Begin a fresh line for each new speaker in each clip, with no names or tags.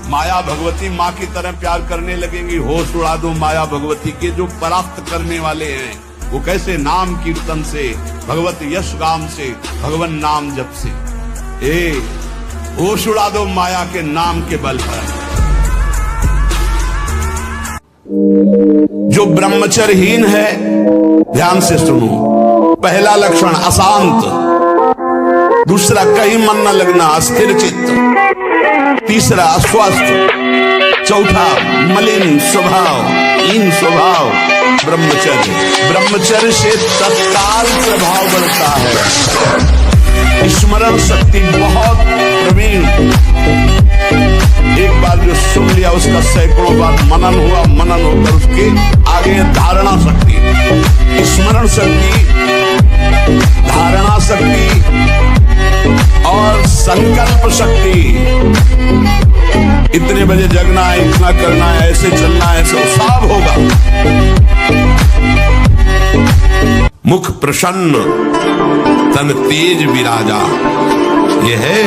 माया भगवती माँ की तरह प्यार करने लगेंगी। होश उड़ा दो माया भगवती के जो परास्त करने वाले हैं, वो कैसे नाम कीर्तन से, भगवत यश गाम से, भगवान नाम जप से। होश उड़ा दो माया के नाम के बल पर। जो ब्रह्मचर्यहीन है, ध्यान से सुनो, पहला लक्षण अशांत, दूसरा कहीं मन न लगना, अस्थिर चित्त, तीसरा अस्वस्थ, चौथा मलिन स्वभाव, हीन स्वभाव। ब्रह्मचर्य से तत्काल प्रभाव बढ़ता है। स्मरण शक्ति बहुत प्रवीण, एक बार जो सुन लिया उसका सैकड़ों बार मनन हुआ, मनन होकर उसके आगे धारणा शक्ति, स्मरण शक्ति, धारणा शक्ति और संकल्प शक्ति। इतने बजे जगना है, इतना करना है, ऐसे चलना है, सब होगा। मुख प्रसन्न, तन तेज विराजा। यह है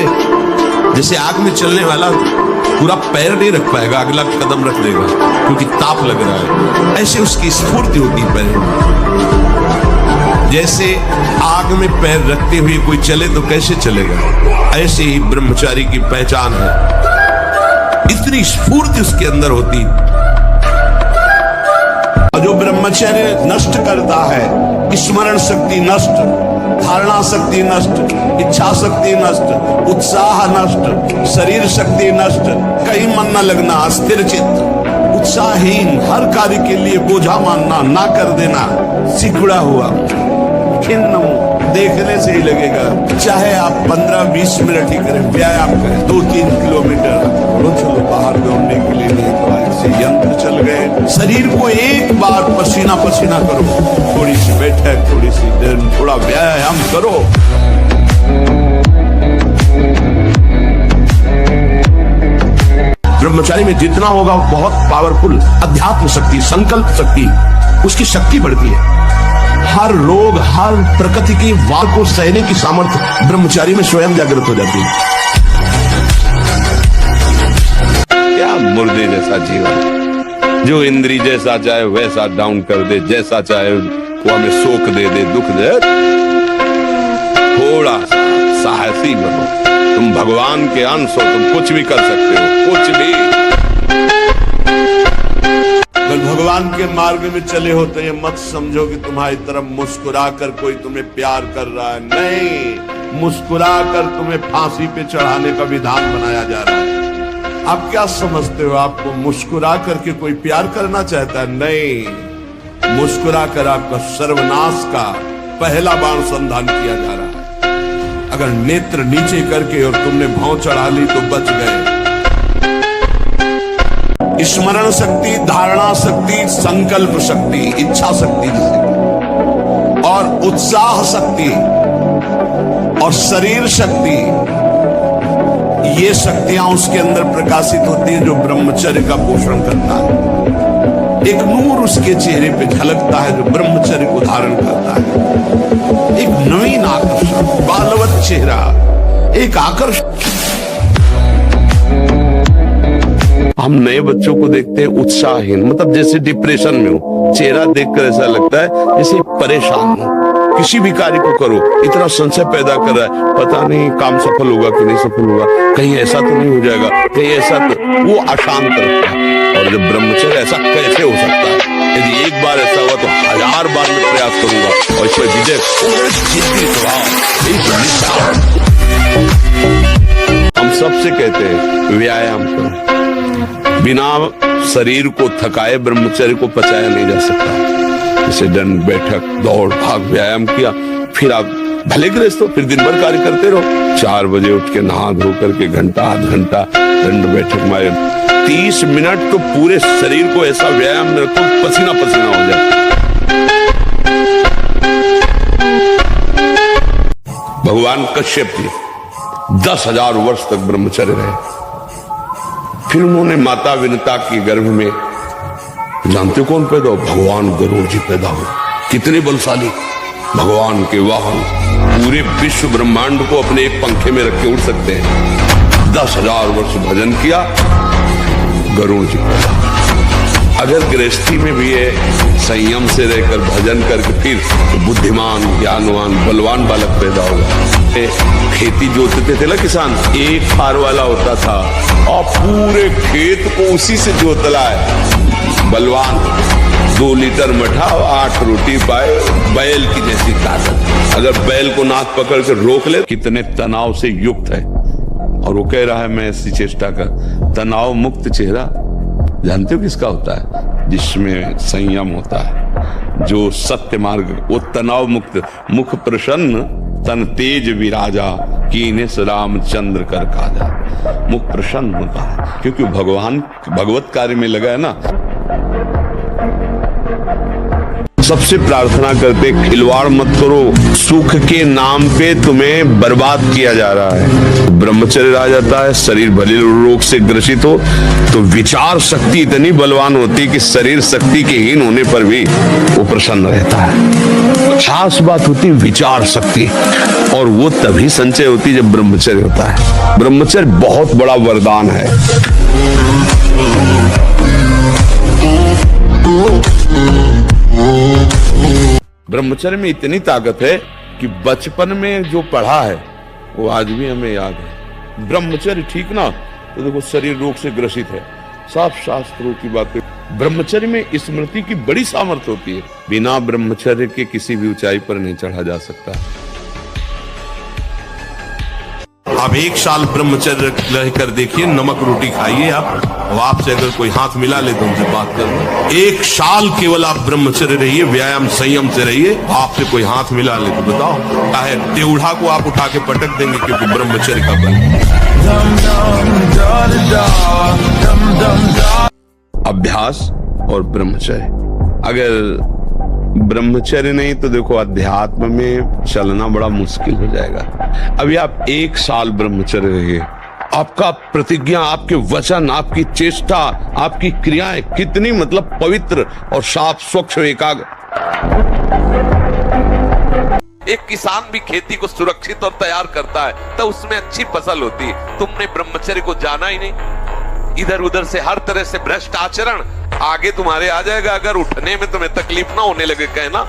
जैसे आग में चलने वाला पूरा पैर नहीं रख पाएगा, अगला कदम रख देगा क्योंकि ताप लग रहा है। ऐसे उसकी स्फूर्ति होती पैर में। जैसे आग में पैर रखते हुए कोई चले तो कैसे चलेगा, ऐसे ही ब्रह्मचारी की पहचान है। इतनी स्फूर्ति उसके अंदर होती। जो ब्रह्मचर्य नष्ट करता है, स्मरण शक्ति नष्ट, धारणा शक्ति नष्ट, इच्छा शक्ति नष्ट, उत्साह नष्ट, शरीर शक्ति नष्ट, कहीं मन न लगना, अस्थिर चित्त, उत्साहहीन, हर कार्य के लिए बोझा मानना, ना कर देना, सिकुड़ा हुआ, खिन्न, देखने से ही लगेगा। चाहे आप 15-20 मिनट ही करें, व्यायाम करें, 2-3 किलोमीटर चलो बाहर दौड़ने के लिए, नहीं तो ऐसे यंत्र चल गए। शरीर को एक बार पसीना पसीना करो, थोड़ी सी बैठक, थोड़ी सी देर, थोड़ा व्यायाम करो। ब्रह्मचारी में जितना होगा बहुत पावरफुल अध्यात्म शक्ति, संकल्प शक्ति, उसकी शक्ति बढ़ती है। हर रोग, हर प्रकृति की वार को सहने की सामर्थ्य ब्रह्मचारी में स्वयं जागृत हो जाती है।
क्या मुर्दे जैसा जीवन, जो इंद्री जैसा चाहे वैसा डाउन कर दे, जैसा चाहे वो हमें शोक दे दे, दुख दे। थोड़ा सा साहसी बनो, तुम भगवान के अंश हो, तुम कुछ भी कर सकते हो, कुछ भी। अगर भगवान के मार्ग में चले हो तो ये मत समझो कि तुम्हारी तरफ मुस्कुरा कर कोई तुम्हें प्यार कर रहा है। नहीं, मुस्कुरा कर तुम्हें फांसी पे चढ़ाने का विधान बनाया जा रहा है। आप क्या समझते हो, आपको मुस्कुरा करके कोई प्यार करना चाहता है? नहीं, मुस्कुरा कर आपका सर्वनाश का पहला बाण संधान किया जा रहा है। अगर नेत्र नीचे करके और तुमने भौं चढ़ा ली तो बच गए। स्मरण शक्ति, धारणा शक्ति, संकल्प शक्ति, इच्छा शक्ति और उत्साह शक्ति और शरीर शक्ति, ये शक्तियां उसके अंदर प्रकाशित होती है जो ब्रह्मचर्य का पोषण करता है। एक नूर उसके चेहरे पे झलकता है जो ब्रह्मचर्य को धारण करता है। एक नवीन आकर्षण, बालवत चेहरा, एक आकर्षण। हम नए बच्चों को देखते हैं उत्साहहीन, मतलब जैसे डिप्रेशन में हो, चेहरा देखकर ऐसा लगता है जैसे परेशान हो। किसी भी कार्य को करो, इतना संशय पैदा कर रहा है, पता नहीं काम सफल होगा कि नहीं सफल होगा, कहीं ऐसा तो नहीं हो जाएगा, कहीं ऐसा तो, वो अशांत रखता है। और जब ब्रह्मचर्य, ऐसा कैसे हो सकता है? यदि एक बार ऐसा हुआ तो 1000 बार मैं प्रयास करूंगा और इस पर विजय। हम सबसे कहते हैं व्यायाम करो, बिना शरीर को थकाए ब्रह्मचर्य को पचाया नहीं जा सकता। जैसे दंड बैठक, दौड़ भाग, व्यायाम किया, फिर आप भले गृहस्थ हो, फिर दिन भर कार्य करते रहो। 4 बजे उठ के नहा धो करके घंटा आध घंटा दंड बैठक मारे, 30 मिनट तो पूरे शरीर को ऐसा व्यायाम में रखो पसीना पसीना हो जाए। भगवान कश्यप जी 10,000 वर्ष तक ब्रह्मचर्य रहे। फिर उन्होंने माता विनता की गर्भ में, जानते हो कौन पैदा हो? भगवान गरुड़ जी पैदा हो। कितने बलशाली, भगवान के वाहन, पूरे विश्व ब्रह्मांड को अपने एक पंखे में रख के उड़ सकते हैं। 10,000 वर्ष भजन किया, गरुड़ जी। अगर गृहस्थी में भी है संयम से रहकर भजन करके फिर तो बुद्धिमान, ज्ञानवान, बलवान बालक पैदा होगा। खेती जोतते थे ना किसान, एक फार वाला होता था और पूरे खेत को उसी से जोतला है। बलवान 2 लीटर मठा और 8 रोटी पाए, बैल की जैसी ताकत। अगर बैल को नाक पकड़ कर रोक ले, कितने तनाव से युक्त है। और वो कह रहा है मैं ऐसी चेष्टा कर। तनाव मुक्त चेहरा जानते हो किसका होता है? जिसमें संयम होता है, जो सत्य मार्ग, वो तनाव मुक्त। मुख प्रसन्न तन तेज विराजा, कीने से रामचंद्र कर काजा। मुख प्रसन्न होता है क्योंकि भगवान भगवत कार्य में लगा है ना। सबसे प्रार्थना करते खिलवाड़ मत करो, सुख के नाम पे तुम्हें बर्बाद किया जा रहा है। ब्रह्मचर्य आ जाता है, शरीर भले रोग से ग्रसित हो तो विचार शक्ति इतनी बलवान होती कि शरीर शक्ति के हीन होने पर भी वो प्रसन्न रहता है। खास बात होती विचार शक्ति, और वो तभी संचय होती जब ब्रह्मचर्य होता है। ब्रह्मचर्य बहुत बड़ा वरदान है। ब्रह्मचर्य में इतनी ताकत है कि बचपन में जो पढ़ा है वो आज भी हमें याद है। ब्रह्मचर्य ठीक ना तो देखो शरीर रोग से ग्रसित है, साफ शास्त्रों की बातें। ब्रह्मचर्य में स्मृति की बड़ी सामर्थ्य होती है। बिना ब्रह्मचर्य के किसी भी ऊंचाई पर नहीं चढ़ा जा सकता।
आप 1 साल ब्रह्मचर्य रहकर देखिए, नमक रोटी खाइए आप, और आपसे अगर कोई हाथ मिला ले तो उनसे बात करना। 1 साल केवल आप ब्रह्मचर्य रहिए, व्यायाम संयम से रहिए, आपसे कोई हाथ मिला ले तो बताओ, चाहे टेढ़ा को आप उठा के पटक देंगे, क्योंकि ब्रह्मचर्य का बल।
अभ्यास और ब्रह्मचर्य, अगर ब्रह्मचर्य नहीं तो देखो अध्यात्म में चलना बड़ा मुश्किल हो जाएगा। अभी आप 1 साल ब्रह्मचर्य रहिए, आपका प्रतिज्ञा, आपके वचन, आपकी चेष्टा, आपकी क्रियाएं कितनी मतलब पवित्र और साफ स्वच्छ एकाग्र।
एक किसान भी खेती को सुरक्षित और तैयार करता है तो उसमें अच्छी फसल होती है। तुमने ब्रह्मचर्य को जाना ही नहीं, इधर उधर से हर तरह से भ्रष्ट आचरण आगे तुम्हारे आ जाएगा। अगर उठने में तुम्हें तकलीफ ना होने लगे, कहना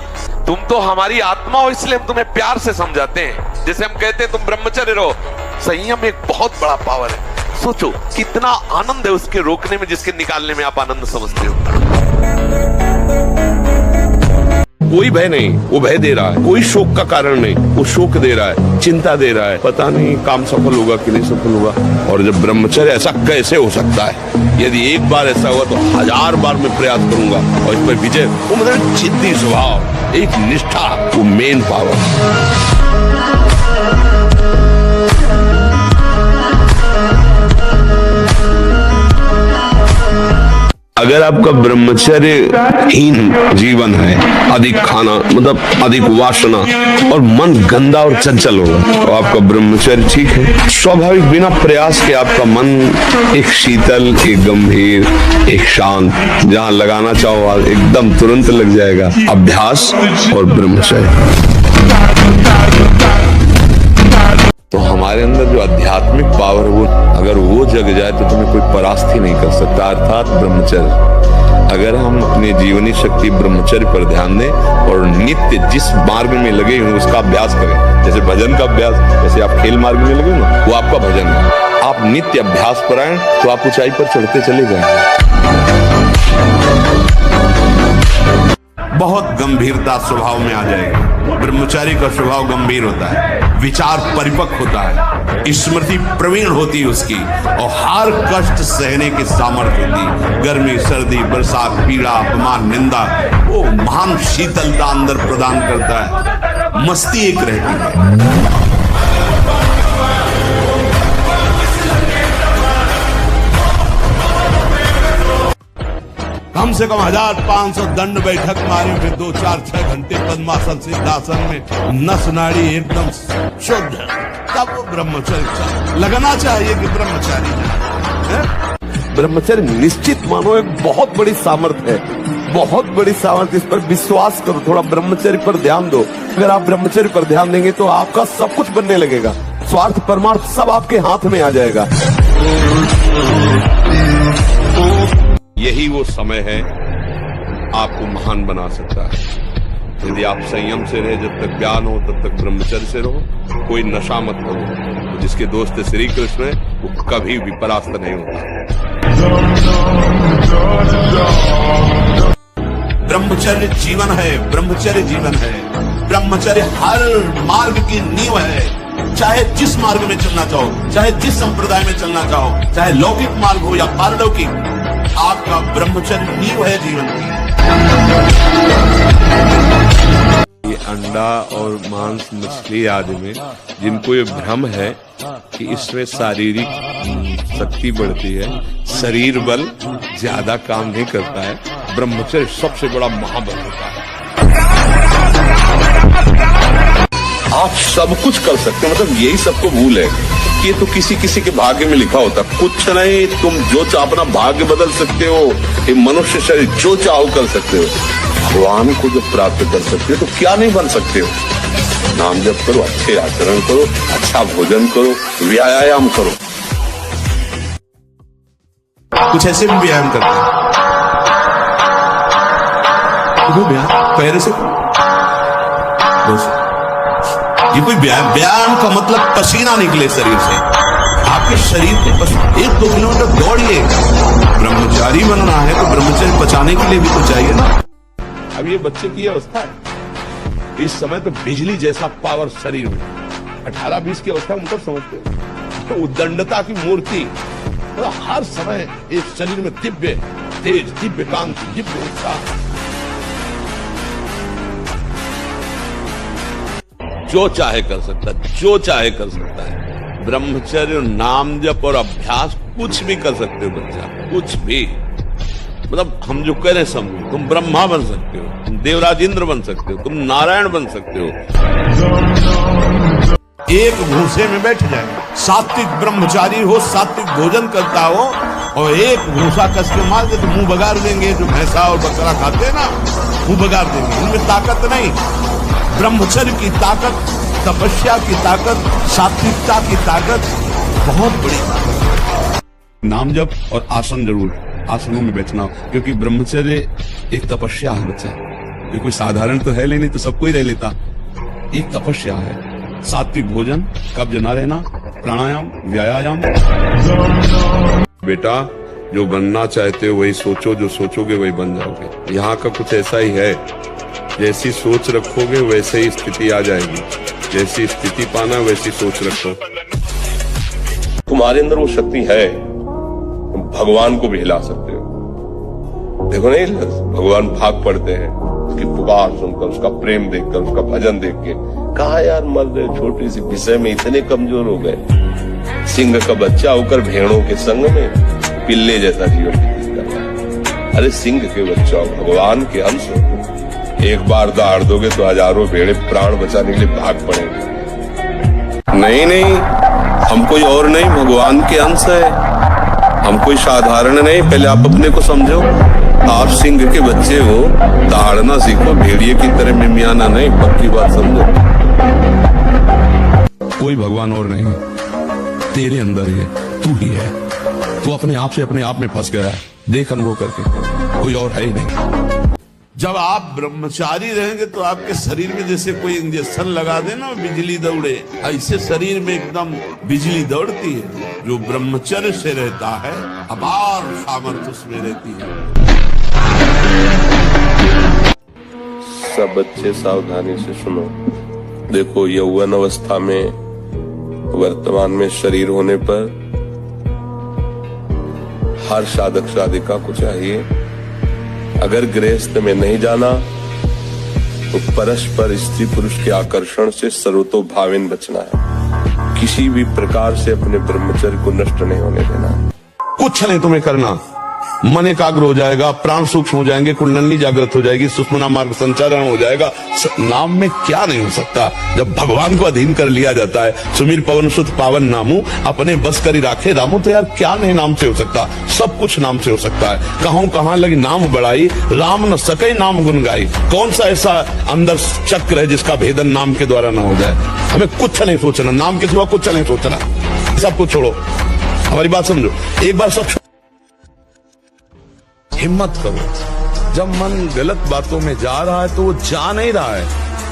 तुम तो हमारी आत्मा हो, इसलिए हम तुम्हें प्यार से समझाते हैं। जैसे हम कहते हैं तुम ब्रह्मचर्य रहो। संयम एक बहुत बड़ा पावर है। सोचो कितना आनंद है उसके रोकने में, जिसके निकालने में आप आनंद समझते हो।
कोई भय नहीं, वो भय दे रहा है। कोई शोक का कारण नहीं, वो शोक दे रहा है, चिंता दे रहा है। पता नहीं काम सफल होगा कि नहीं सफल होगा। और जब ब्रह्मचर्य, ऐसा कैसे हो सकता है? यदि एक बार ऐसा हुआ तो 1000 बार मैं प्रयास करूंगा और इस पर विजय। वो मतलब जिद्दी स्वभाव, एक निष्ठा, वो मेन पावर। अगर आपका ब्रह्मचर्य हीन जीवन है, अधिक खाना मतलब अधिक वासना और मन गंदा और चंचल होगा, तो आपका ब्रह्मचर्य ठीक है। स्वाभाविक बिना प्रयास के आपका मन एक शीतल, एक गंभीर, एक शांत, जहां लगाना चाहो एकदम तुरंत लग जाएगा। अभ्यास और ब्रह्मचर्य। तो हमारे अंदर जो आध्यात्मिक पावर, वो अगर वो जग जाए तो तुम्हें कोई परास्त ही नहीं कर सकता, अर्थात ब्रह्मचर्य। अगर हम अपनी जीवनी शक्ति ब्रह्मचर्य पर ध्यान दें और नित्य जिस मार्ग में लगे हैं उसका अभ्यास करें, जैसे भजन का अभ्यास, जैसे आप खेल मार्ग में लगे ना, वो आपका भजन है। आप नित्य अभ्यास पर आए तो आप ऊंचाई पर चढ़ते चले जाएंगे।
बहुत गंभीरता स्वभाव में आ जाएगी। ब्रह्मचारी का स्वभाव गंभीर होता है, विचार परिपक्व होता है, स्मृति प्रवीण होती है उसकी, और हर कष्ट सहने की सामर्थ्य होती। गर्मी, सर्दी, बरसात, पीड़ा, अपमान, निंदा, वो महान शीतलता अंदर प्रदान करता है। मस्ती एक रहती है। कम से कम 1500 दंड बैठक मारी, फिर 2, 4, 6 घंटे पद्मासन सिद्धासन में नस नाड़ी एकदम शुद्ध, तब वो ब्रह्मचर्य लगना चाहिए कि ब्रह्मचारी है।
ब्रह्मचर्य निश्चित मानो एक बहुत बड़ी सामर्थ्य है, बहुत बड़ी सामर्थ्य। इस पर विश्वास करो, थोड़ा ब्रह्मचर्य पर ध्यान दो। अगर आप ब्रह्मचर्य पर ध्यान देंगे तो आपका सब कुछ बनने लगेगा। स्वार्थ परमार्थ सब आपके हाथ में आ जाएगा। वो समय है आपको महान बना सकता है। यदि आप संयम से रहे, जब तक ज्ञान हो तब तक ब्रह्मचर्य से रहो, कोई नशा मत करो। तो जिसके दोस्त श्री कृष्ण वो कभी भी परास्त नहीं होता।
ब्रह्मचर्य जीवन है, ब्रह्मचर्य जीवन है। ब्रह्मचर्य हर मार्ग की नींव है। चाहे जिस मार्ग में चलना चाहो, चाहे जिस संप्रदाय में चलना चाहो, चाहे लौकिक मार्ग हो या पारलौकिक, आपका ब्रह्मचर्य नींव है जीवन की।
ये अंडा और मांस, मछली आदि में जिनको ये भ्रम है कि इसमें शारीरिक शक्ति बढ़ती है, शरीर बल ज्यादा काम नहीं करता है, ब्रह्मचर्य सबसे बड़ा महाबल होता है।
आप सब कुछ कर सकते हो, मतलब यही सबको भूल है कि ये तो किसी किसी के भाग्य में लिखा होता। कुछ नहीं, तुम जो चाहो अपना भाग्य बदल सकते हो। ये मनुष्य शरीर जो चाहो कर सकते हो। भगवान को जब प्राप्त कर सकते हो तो क्या नहीं बन सकते हो। नाम जप करो, अच्छे आचरण करो, अच्छा भोजन करो, व्यायाम करो।
कुछ ऐसे भी व्यायाम करते हैं, पैर से ये कोई व्यायाम का मतलब पसीना निकले शरीर से, आपके शरीर के 1-2 किलोमीटर दौड़िए। ब्रह्मचारी बनना है तो ब्रह्मचर्य बचाने के लिए भी तो चाहिए ना।
अब ये बच्चे की अवस्था है, इस समय तो बिजली जैसा पावर शरीर में। 18-20 की अवस्था में मतलब समझते हो तो उद्दंडता की मूर्ति, तो हर समय इस शरीर में दिव्य तेज, दिव्य कांति, दिव्य उत्साह। जो चाहे कर सकता है, जो चाहे कर सकता है। ब्रह्मचर्य, नाम जप और अभ्यास कुछ भी कर सकते हो बच्चा, कुछ भी। मतलब हम जो कह रहे हैं समझो, तुम ब्रह्मा बन सकते हो, तुम देवराज इंद्र बन सकते हो, तुम नारायण बन सकते हो।
एक भूसे में बैठ जाए, सात्विक ब्रह्मचारी हो, सात्विक भोजन करता हो, और एक भूसा कस के मार दे तो मुंह बगाड़ देंगे। जो भैंसा और बकरा खाते हैं ना, मुंह बगाड़ देंगे। उनमें ताकत नहीं। ब्रह्मचर्य की ताकत, तपस्या की ताकत, सात्विकता की ताकत बहुत बड़ी।
नाम जप और आसन जरूर, आसनों में बैठना, क्योंकि ब्रह्मचर्य एक तपस्या है बच्चा। ये कोई साधारण तो है नहीं तो सबको ही रह लेता। एक तपस्या है। सात्विक भोजन, कब्ज न रहना, प्राणायाम, व्यायाम। बेटा, जो बनना चाहते हो वही सोचो, जो सोचोगे वही बन जाओगे। यहाँ का कुछ ऐसा ही है, जैसी सोच रखोगे वैसे ही स्थिति आ जाएगी। जैसी स्थिति पाना वैसी सोच रखो।
तुम्हारे अंदर वो शक्ति है, तुम भगवान को भी हिला सकते हो। देखो नहीं, भगवान भाग पड़ते हैं उसकी पुकार सुनकर, उसका प्रेम देखकर, उसका भजन देख के। कहा यार मर्द छोटी सी विषय में इतने कमजोर हो गए। सिंह का बच्चा होकर भेड़ों के संग में पिल्ले जैसा जीवन व्यतीत कर रहा है। अरे सिंह के बच्चा हो, भगवान के अंश हो। एक बार दहाड़ दोगे तो हजारों भेड़े प्राण बचाने के लिए भाग पड़ेंगे। नहीं, हम कोई और नहीं, भगवान के अंश है। हम कोई साधारण नहीं। पहले आप अपने को समझो। आप सिंह के बच्चे हो, दहाड़ना सीखो, भेड़िए की तरह मिमियाना नहीं। पक्की बात समझो।
कोई भगवान और नहीं, तेरे अंदर ही है, तू ही है। तू अपने आप में फंस गया है। देख अनुभव करके, कोई और है ही नहीं।
जब आप ब्रह्मचारी रहेंगे तो आपके शरीर में जैसे कोई इंजेक्शन लगा दे ना, बिजली दौड़े, ऐसे शरीर में एकदम बिजली दौड़ती है। जो ब्रह्मचर्य से रहता है, अपार सामर्थ्य उसमें रहती है।
सब बच्चे सावधानी से सुनो। देखो, यौवन अवस्था में, वर्तमान में शरीर होने पर हर साधक साधिका को चाहिए, अगर गृहस्थ में नहीं जाना तो परस्पर स्त्री पुरुष के आकर्षण से सर्वतोभावेन बचना है। किसी भी प्रकार से अपने ब्रह्मचर्य को नष्ट नहीं होने देना है।
कुछ नहीं तुम्हें करना। मन एकाग्र हो जाएगा, प्राण सूक्ष्म हो जाएंगे, कुंडली जागृत हो जाएगी, सुषुम्ना मार्ग संचारण हो जाएगा। नाम में क्या नहीं हो सकता जब भगवान को अधीन कर लिया जाता है। सुमीर पवन सुत पावन नामू, अपने बस करी राखे रामू। तो यार क्या नहीं नाम से हो सकता, सब कुछ नाम से हो सकता है। कहूं कहां लगी नाम बढ़ाई, राम न सके नाम गुन गाई। कौन सा ऐसा अंदर चक्र है जिसका भेदन नाम के द्वारा न हो जाए। हमें कुछ नहीं सोचना, नाम के सिवा कुछ नहीं सोचना। सब कुछ छोड़ो, हमारी बात समझो। एक बार सब हिम्मत करो। जब मन गलत बातों में जा रहा है तो वो जा नहीं रहा है,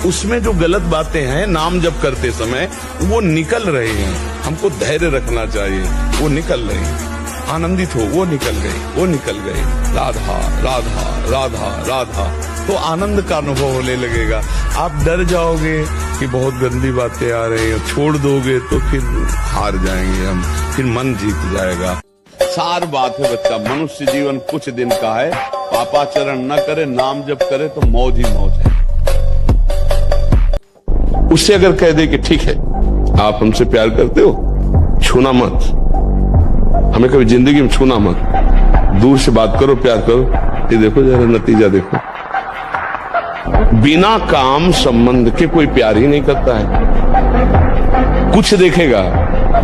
उसमें जो गलत बातें हैं नाम जप करते समय वो निकल रहे हैं। हमको धैर्य रखना चाहिए, वो निकल रहे हैं। आनंदित हो, वो निकल गई, वो निकल गई। राधा राधा राधा राधा, तो आनंद का अनुभव होने लगेगा। आप डर जाओगे कि बहुत गंदी बातें आ रही हैं, छोड़ दोगे तो फिर हार जाएंगे हम, फिर मन जीत जाएगा। सार बात है बच्चा, मनुष्य जीवन कुछ दिन का है। पापाचरण न करे, नाम जप करे तो मौज ही मौज है। उससे अगर कह दे कि ठीक है आप हमसे प्यार करते हो, छूना मत, हमें कभी जिंदगी में छूना मत, दूर से बात करो, प्यार करो, ये देखो जरा नतीजा देखो। बिना काम संबंध के कोई प्यार ही नहीं करता है। कुछ देखेगा,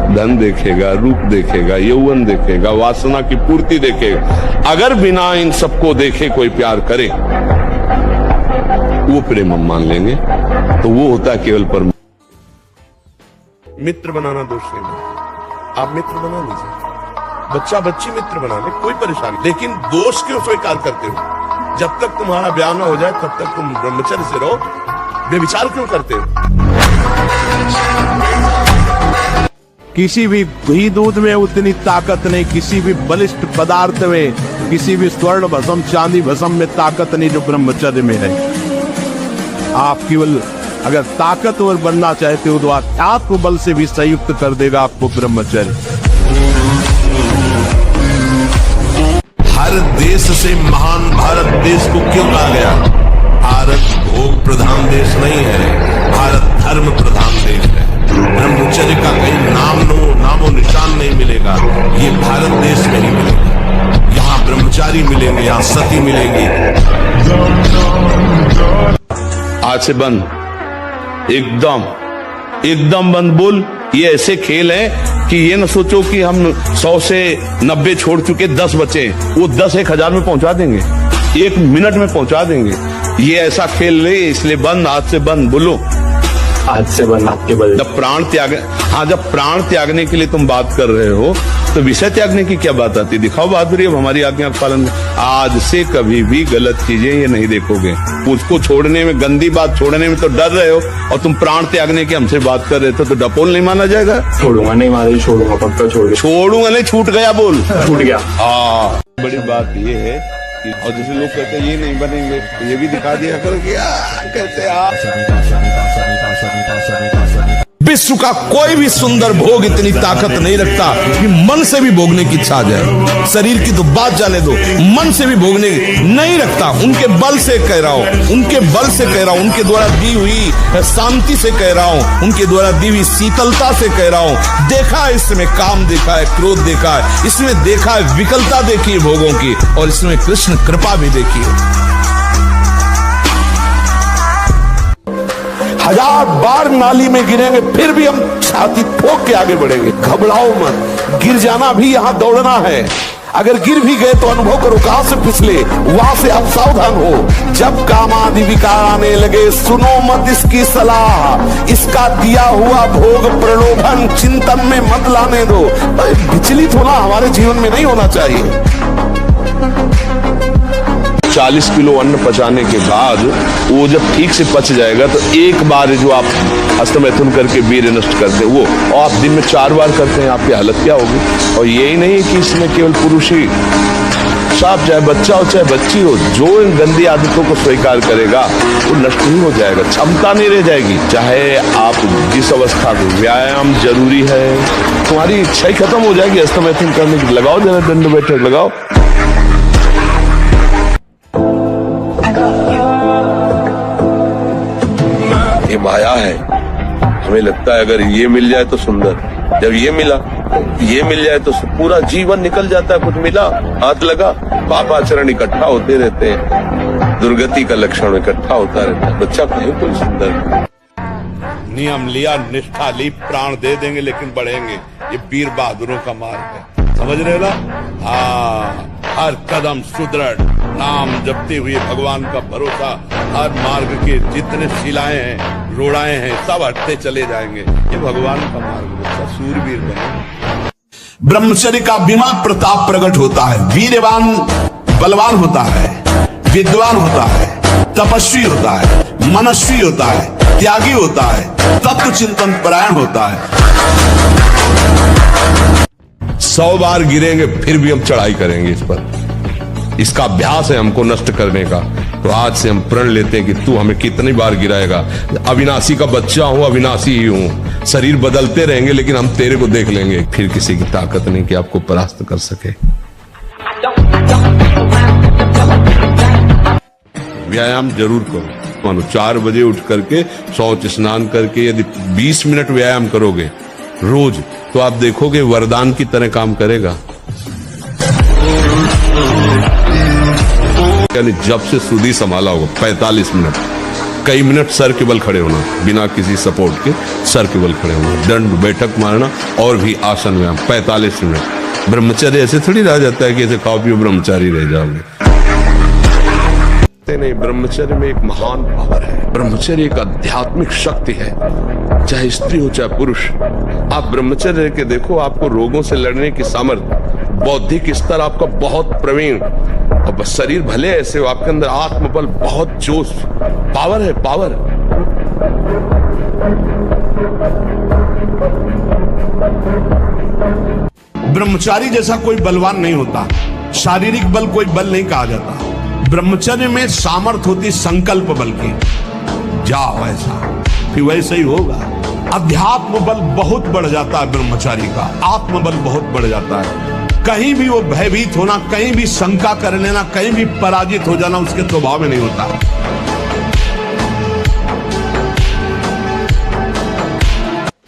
धन देखेगा, रूप देखेगा, यौवन देखेगा, वासना की पूर्ति देखेगा। अगर बिना इन सबको देखे कोई प्यार करे वो प्रेम हम मान लेंगे, तो वो होता है केवल परम। मित्र बनाना दोष नहीं, आप मित्र बना लीजिए, बच्चा बच्ची मित्र बना ले, कोई परेशानी, लेकिन दोष क्यों स्वीकार करते हो? जब तक तुम्हारा ब्याह न हो जाए तब तक तुम ब्रह्मचर्य से रहो, व्यभिचार क्यों करते हो?
किसी भी घी दूध में उतनी ताकत नहीं, किसी भी बलिष्ठ पदार्थ में, किसी भी स्वर्ण भस्म चांदी भस्म में ताकत नहीं जो ब्रह्मचर्य में है। आप केवल अगर ताकतवर बनना चाहते हो तो आत्मबल से भी संयुक्त कर देगा आपको ब्रह्मचर्य।
हर देश से महान भारत देश को क्यों कहा गया? भारत भोग प्रधान देश नहीं है, भारत धर्म प्रधान देश है। ब्रह्मचर्य का कहीं नामो निशान नहीं मिलेगा, ये भारत देश में ही मिलेगा। यहाँ ब्रह्मचारी मिलेंगे, यहाँ सती मिलेंगी।
आज से बंद, एकदम बंद। बोल, ये ऐसे खेल है कि ये न सोचो कि हम 100 से 90 छोड़ चुके, 10 बचे, वो 10 1000 में पहुंचा देंगे, 1 मिनट में पहुंचा देंगे। ये ऐसा खेल रहे, इसलिए बंद, आज से बंद। बोलो,
आज से बंद आपके बल।
जब प्राण त्याग, हाँ, जब प्राण त्यागने के लिए तुम बात कर रहे हो तो विषय त्यागने की क्या बात आती? दिखाओ बहादुरी, अब हमारी आज्ञा का पालन। आज से कभी भी गलत चीजें ये नहीं देखोगे। उसको छोड़ने में, गंदी बात छोड़ने में तो डर रहे हो, और तुम प्राण त्यागने की हमसे बात कर रहे थे, तो डपोल नहीं माना जाएगा?
छोड़ूंगा नहीं, मारे छोड़ूंगा, पक्का
छोड़ूंगा नहीं, छूट गया, बोल
छूट गया।
हाँ, बड़ी बात ये है कि, और जैसे लोग कहते हैं ये नहीं बनेंगे, तो ये भी दिखा दिया करो कि कैसे विश्व का कोई भी सुंदर भोग इतनी ताकत नहीं रखता कि मन से भी भोगने की इच्छा आ जाए। शरीर की तो बात जाने दो, मन से भी भोगने नहीं रखता। उनके बल से कह रहा हूं, उनके बल से कह रहा हूं, उनके द्वारा दी हुई शांति से कह रहा हूं, उनके द्वारा दी हुई शीतलता से कह रहा हूं। देखा है इसमें काम, देखा है क्रोध, देखा है इसमें, देखा है विकलता देखी है भोगों की, और इसमें कृष्ण कृपा भी देखी है।
1000 बार नाली में गिरेंगे फिर भी हम छाती ठोक के आगे बढ़ेंगे। घबराओ मत, गिर जाना भी यहाँ दौड़ना है। अगर गिर भी गए तो अनुभव करो कहां से फिसले, वहां से आप सावधान हो। जब काम आदि विकार आने लगे, सुनो मत इसकी सलाह, इसका दिया हुआ भोग प्रलोभन चिंतन में मत लाने दो। विचलित होना हमारे जीवन में नहीं होना चाहिए।
40 किलो अन्न पचाने के बाद वो जब ठीक से पच जाएगा तो एक बार जो आप हस्तमैथुन करके वीर्य नष्ट करते हैं, वो और आप दिन में 4 बार करते हैं, आपकी हालत क्या होगी? और यही नहीं कि इसमें केवल पुरुष ही, साफ चाहे बच्चा हो चाहे बच्ची हो, जो इन गंदी आदतों को स्वीकार करेगा वो नष्ट ही हो जाएगा, क्षमता नहीं रह जाएगी। चाहे आप जिस अवस्था को, व्यायाम जरूरी है, तुम्हारी इच्छा ही खत्म हो जाएगी हस्तमैथुन करने की। लगाओ जरा दंड बैठक लगाओ।
ये माया है, हमें लगता है अगर ये मिल जाए तो सुंदर, जब ये मिला, ये मिल जाए तो पूरा जीवन निकल जाता है। कुछ मिला, हाथ लगा, पापाचरण इकट्ठा होते रहते हैं, दुर्गति का लक्षण इकट्ठा होता रहता है। बच्चा कहे कोई सुंदर
नियम लिया, निष्ठा ली, प्राण दे देंगे लेकिन बढ़ेंगे। ये वीर बहादुरों का मार्ग है, समझ रहे ना? हाँ, हर कदम सुदृढ़, नाम जपते हुए भगवान का भरोसा, हर मार्ग के जितने शिलाएं हैं, रोड़ाएं हैं, सब हटते चले जाएंगे। ये भगवान का मार्ग है, सूरवीर बने।
ब्रह्मचर्य का विमान प्रताप प्रकट होता है। वीरवान बलवान होता है, विद्वान होता है, तपस्वी होता है, मनस्वी होता है, त्यागी होता है, तत्व चिंतन परायण होता है।
100 बार गिरेंगे फिर भी हम चढ़ाई करेंगे इस पर। इसका अभ्यास है हमको नष्ट करने का। तो आज से हम प्रण लेते हैं कि तू हमें कितनी बार गिराएगा। अविनाशी का बच्चा हूं, अविनाशी ही हूं। शरीर बदलते रहेंगे लेकिन हम तेरे को देख लेंगे। फिर किसी की ताकत नहीं कि आपको परास्त कर सके। व्यायाम जरूर करो। मानो 4 बजे उठ करके शौच स्नान करके यदि 20 मिनट व्यायाम करोगे रोज, तो आप देखोगे वरदान की तरह काम करेगा। यानी जब से सुधी संभाला होगा 45 मिनट, कई मिनट सर के बल खड़े होना, बिना किसी सपोर्ट के सर के बल खड़े होना, दंड बैठक मारना और भी आसन व्यायाम 45 मिनट। ब्रह्मचर्य ऐसे थोड़ी रह जाता है कि ऐसे खाओ पियो ब्रह्मचारी रह जाओगे। नहीं, ब्रह्मचर्य में एक महान पावर है। ब्रह्मचर्य एक आध्यात्मिक शक्ति है, चाहे स्त्री हो चाहे पुरुष। आप ब्रह्मचर्य के देखो, आपको रोगों से लड़ने की सामर्थ्य, बौद्धिक स्तर आपका बहुत प्रवीण, अब शरीर भले ऐसे हो, आपके अंदर आत्मबल, बहुत जोश, पावर है, पावर।
ब्रह्मचारी जैसा कोई बलवान नहीं होता। शारीरिक बल कोई बल नहीं कहा जाता। ब्रह्मचर्य में सामर्थ्य होती संकल्प बल की। जाओ ऐसा, फिर वैसे ही होगा। अध्यात्म बल बहुत बढ़ जाता है ब्रह्मचारी का, आत्मबल बहुत बढ़ जाता है। कहीं भी वो भयभीत होना, कहीं भी शंका कर लेना, कहीं भी पराजित हो जाना उसके स्वभाव में नहीं होता।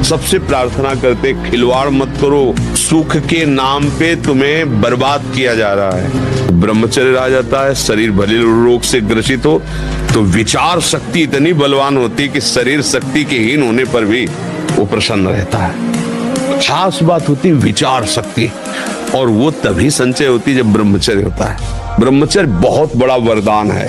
सबसे प्रार्थना करते, खिलवाड़ मत करो, सुख के नाम पे तुम्हें बर्बाद किया जा रहा है। ब्रह्मचर्य आ जाता है, शरीर भले रोग से ग्रसित हो तो विचार शक्ति इतनी बलवान होती है कि शरीर शक्ति के हीन होने पर भी वो प्रसन्न रहता है। खास बात होती है विचार शक्ति, और वो तभी संचय होती है जब ब्रह्मचर्य होता है। ब्रह्मचर्य बहुत बड़ा वरदान है।